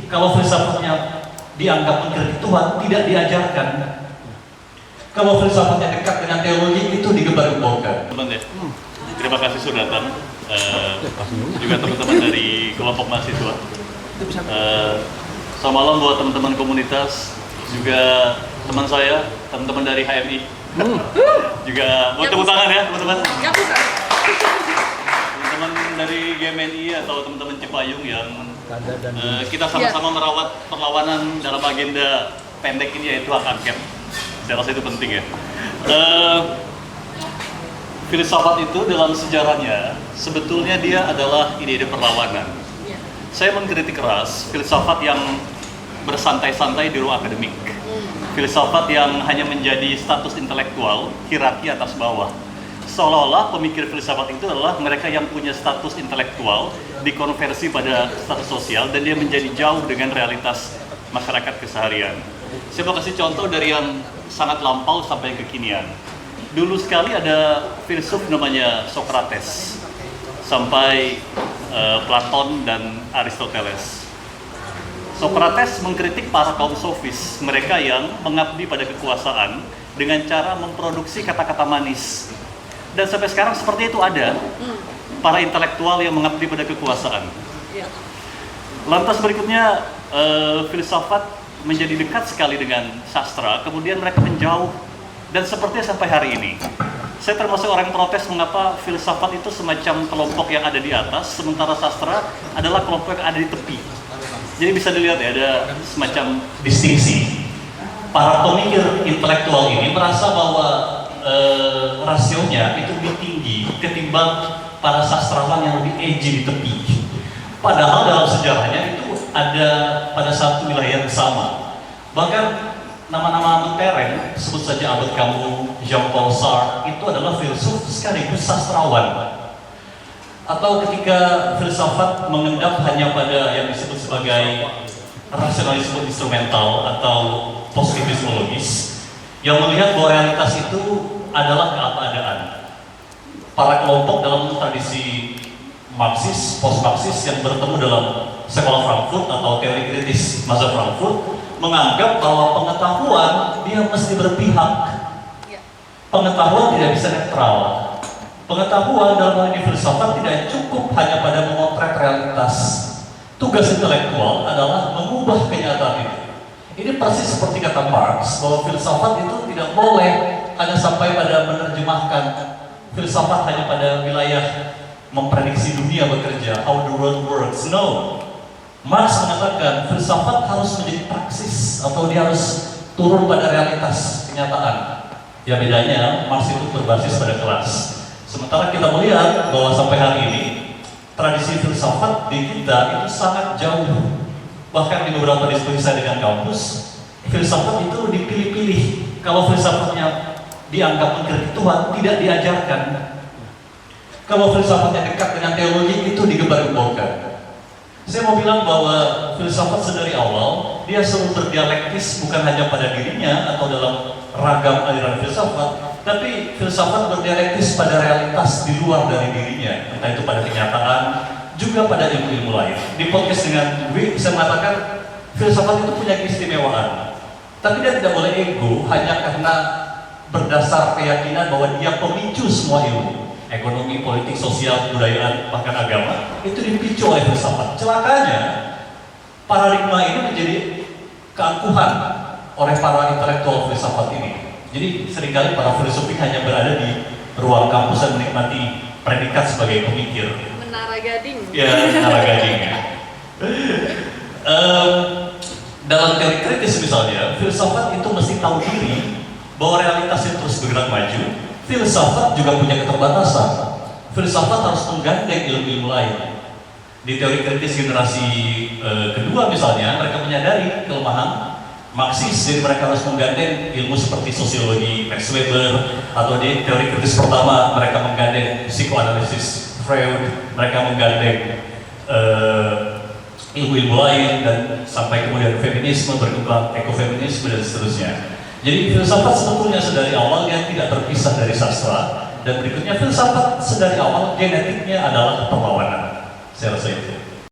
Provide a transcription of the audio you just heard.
kalau filsafatnya dianggap mengkritik Tuhan, tidak diajarkan. Kalau filsafatnya dekat dengan teologi, itu digembar-gemborkan. Teman ya, terima kasih sudah datang. Juga teman-teman dari kelompok mahasiswa. Selamat malam buat teman-teman komunitas, juga teman saya, teman-teman dari HMI. Juga buat tepuk tangan ya teman-teman. Teman-teman dari GMNI atau teman-teman Cipayung yang kita sama-sama merawat perlawanan dalam agenda pendek ini, yaitu hak angket. Saya rasa itu penting ya. Filsafat itu dalam sejarahnya sebetulnya dia adalah ide-ide perlawanan. Saya mengkritik keras filsafat yang bersantai-santai di ruang akademik. Filsafat yang hanya menjadi status intelektual, hierarki atas bawah. Seolah-olah pemikir filsafat itu adalah mereka yang punya status intelektual dikonversi pada status sosial dan dia menjadi jauh dengan realitas masyarakat keseharian. Saya mau kasih contoh dari yang sangat lampau sampai kekinian. Dulu sekali ada filsuf namanya Socrates sampai Platon dan Aristoteles. Socrates mengkritik para kaum sofis, mereka yang mengabdi pada kekuasaan dengan cara memproduksi kata-kata manis. Dan sampai sekarang seperti itu ada para intelektual yang mengabdi pada kekuasaan. Lantas berikutnya filsafat menjadi dekat sekali dengan sastra, kemudian mereka menjauh, dan sepertinya sampai hari ini. Saya termasuk orang protes mengapa filsafat itu semacam kelompok yang ada di atas, sementara sastra adalah kelompok yang ada di tepi. Jadi bisa dilihat ya, ada semacam distingsi. Para pemikir intelektual ini merasa bahwa rasionya itu lebih tinggi ketimbang para sastrawan yang lebih edgy di tepi. Padahal dalam sejarahnya itu ada pada satu wilayah yang sama. Bahkan nama-nama modern, sebut saja Albert Camus, Jean-Paul Sartre, itu adalah filsuf sekaligus sastrawan. Atau ketika filsafat mengendap hanya pada yang disebut sebagai rasionalisme instrumental atau positivismologis, yang melihat bahwa realitas itu adalah keadaan. Para kelompok dalam tradisi Marxis, post-Marxis yang bertemu dalam sekolah Frankfurt atau teori kritis masa Frankfurt menganggap bahwa pengetahuan dia mesti berpihak. Pengetahuan tidak bisa netral. Pengetahuan dalam hal ini filsafat tidak cukup hanya pada memotret realitas. Tugas intelektual adalah mengubah kenyataan itu. Ini persis seperti kata Marx bahwa filsafat itu tidak boleh hanya sampai pada menerjemahkan. Filsafat hanya pada wilayah memprediksi dunia bekerja, how the world works. No. Marx mengatakan filsafat harus menjadi praksis atau dia harus turun pada realitas kenyataan. Ya bedanya Marx itu berbasis pada kelas. Sementara kita melihat bahwa sampai hari ini tradisi filsafat di kita itu sangat jauh. Bahkan di beberapa diskusi saya dengan kampus, filsafat itu dipilih-pilih. Kalau filsafatnya dianggap mengkritik Tuhan, tidak diajarkan. Kalau filsafatnya dekat dengan teologi, itu digembar-gemborkan. Saya mau bilang bahwa filsafat sedari awal, dia selalu berdialektis bukan hanya pada dirinya atau dalam ragam aliran filsafat, tapi filsafat berdialektis pada realitas di luar dari dirinya, entah itu pada kenyataan, juga pada ilmu-ilmu lain. Di podcast dengan gue bisa mengatakan filsafat itu punya keistimewaan, tapi dia tidak boleh ego hanya karena berdasar keyakinan bahwa dia pemicu semua ilmu. Ekonomi, politik, sosial, budayaan, bahkan agama itu dipicu oleh filsafat. Celakanya paradigma ini menjadi keangkuhan oleh para intelektual filsafat ini. Jadi seringkali para filsuf hanya berada di ruang kampus dan menikmati predikat sebagai pemikir. Menara Gading. Ya, menara Gading ya. Dalam teori kritis misalnya, filsafat itu mesti tahu diri bahwa realitas itu terus bergerak maju. Filsafat juga punya keterbatasan. Filsafat harus menggandeng ilmu-ilmu lain. Di teori kritis generasi kedua misalnya, mereka menyadari kelemahan Marxis, jadi mereka harus menggandeng ilmu seperti sosiologi Max Weber, atau di teori kritis pertama mereka menggandeng psikoanalisis Freud, mereka menggandeng ilmu-ilmu lain, dan sampai kemudian feminisme berkembang, ekofeminisme dan seterusnya. Jadi filsafat sebetulnya sedari awal dia tidak terpisah dari sastra, dan berikutnya filsafat sedari awal genetiknya adalah perlawanan. Saya rasa itu.